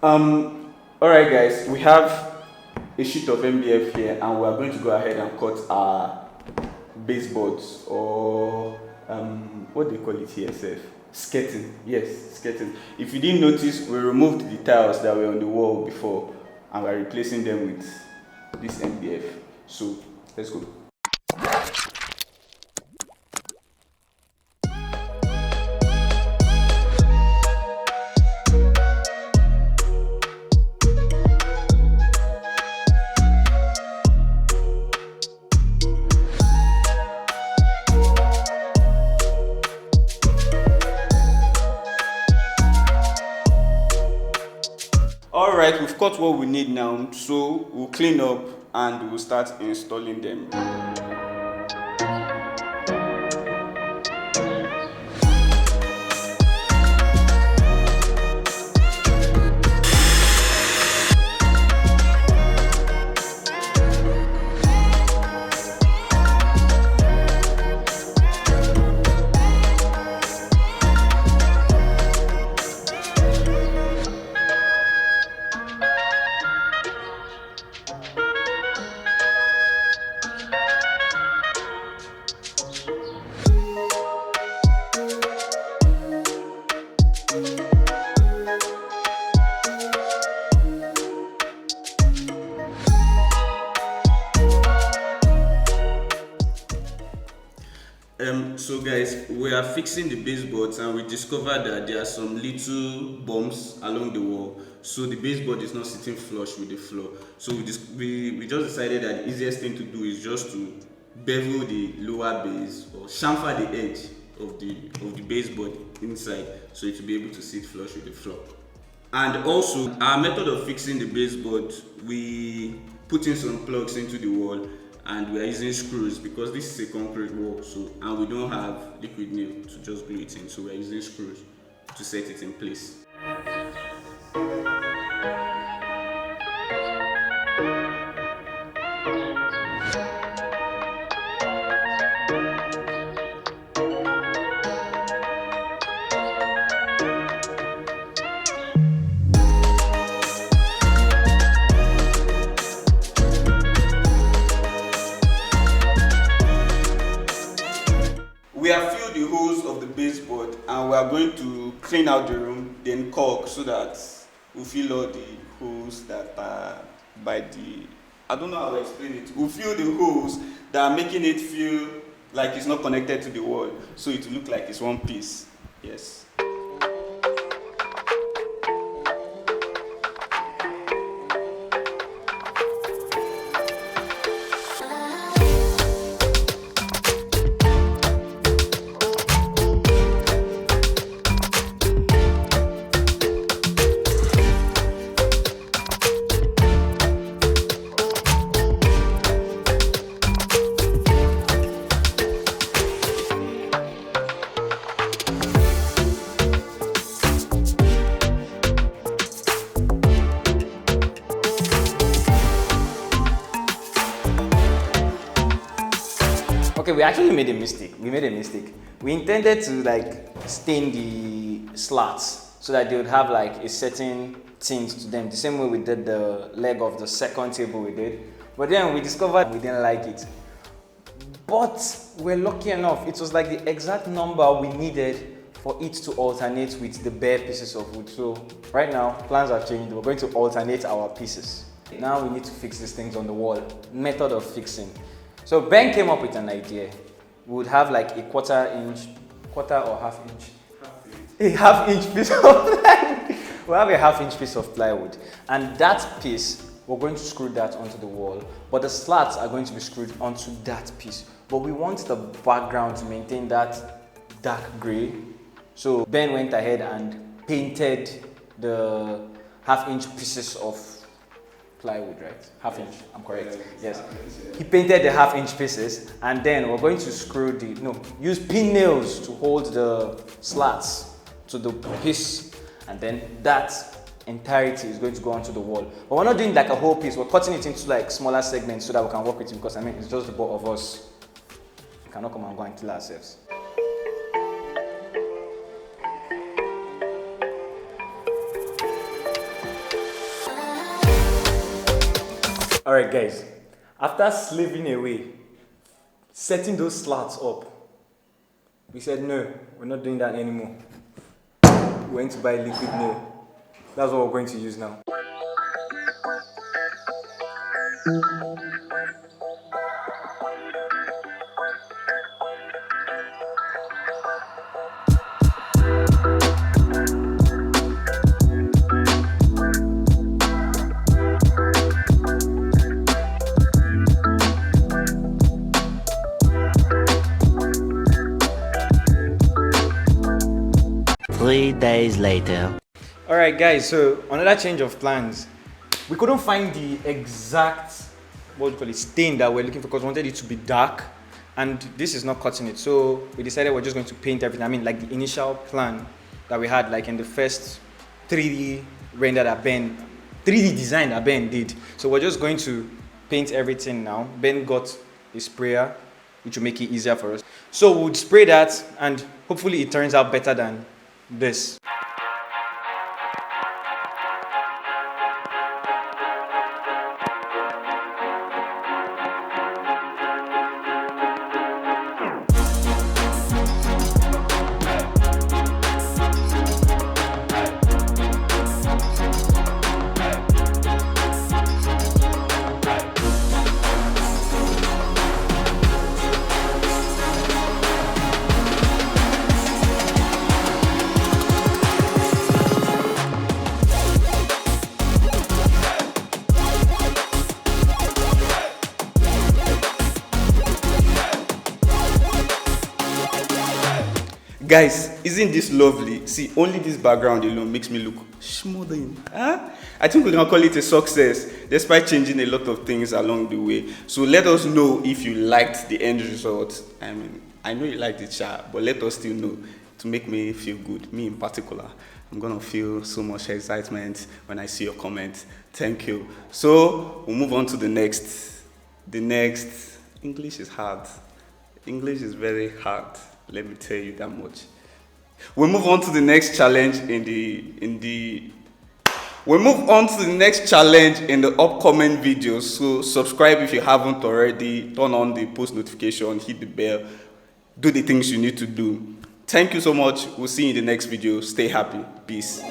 Alright guys, we have a sheet of MDF here and we are going to go ahead and cut our baseboards or what do you call it here, Seth? Skirting. Yes, skirting. If you didn't notice, we removed the tiles that were on the wall before and we're replacing them with this MDF. So let's go. Alright, we've got what we need now, so we'll clean up and we'll start installing them. So guys, we are fixing the baseboards and we discovered that there are some little bumps along the wall, so the baseboard is not sitting flush with the floor. So we just decided that the easiest thing to do is just to bevel the lower base or chamfer the edge of the baseboard inside so it will be able to sit flush with the floor. And also, our method of fixing the baseboard, we put in some plugs into the wall and we are using screws because this is a concrete wall, so and we don't have liquid nail to just glue it in, so we are using screws to set it in place. We have filled the holes of the baseboard and we are going to clean out the room, then caulk so that we fill all the holes that are by the, I don't know how to explain it. We fill the holes that are making it feel like it's not connected to the wall, so it will look like it's one piece. Yes. Okay, we actually made a mistake. We intended to like stain the slats so that they would have like a certain tint to them, the same way we did the leg of the second table we did. But then we discovered we didn't like it. But we're lucky enough, it was like the exact number we needed for it to alternate with the bare pieces of wood. So right now, plans have changed. We're going to alternate our pieces. Now we need to fix these things on the wall. Method of fixing. So Ben came up with an idea. We would have like a quarter or half inch. A half inch piece of plywood. We'll have a half inch piece of plywood. And that piece, we're going to screw that onto the wall. But the slats are going to be screwed onto that piece. But we want the background to maintain that dark gray. So Ben went ahead and painted the half inch pieces of plywood, right? Half inch, I'm correct. Yes. He painted the half inch pieces and then we're going to use pin nails to hold the slats to the piece, and then that entirety is going to go onto the wall. But we're not doing like a whole piece, we're cutting it into like smaller segments so that we can work with it, because I mean it's just the both of us. We cannot come and go and kill ourselves. Alright guys, after slaving away, setting those slats up, we said no, we're not doing that anymore. We're going to buy liquid nail. That's what we're going to use now. Three days later. Alright guys, so another change of plans. We couldn't find the exact, what do you call it, stain that we're looking for because we wanted it to be dark and this is not cutting it. So we decided we're just going to paint everything. I mean, like the initial plan that we had, like in the first 3D render that 3D design that Ben did. So we're just going to paint everything now. Ben got a sprayer, which will make it easier for us. So we'll spray that and hopefully it turns out better than this. Guys, isn't this lovely? See, only this background alone makes me look smoothing. Huh? I think we can call it a success, despite changing a lot of things along the way. So let us know if you liked the end result. I mean, I know you liked it, but let us still know to make me feel good. Me in particular, I'm gonna feel so much excitement when I see your comment. Thank you. So we'll move on to the next. English is hard. English is very hard. Let me tell you that much. We'll move on to the next challenge We'll move on to the next challenge in the upcoming videos. So subscribe if you haven't already. Turn on the post notification. Hit the bell. Do the things you need to do. Thank you so much. We'll see you in the next video. Stay happy. Peace.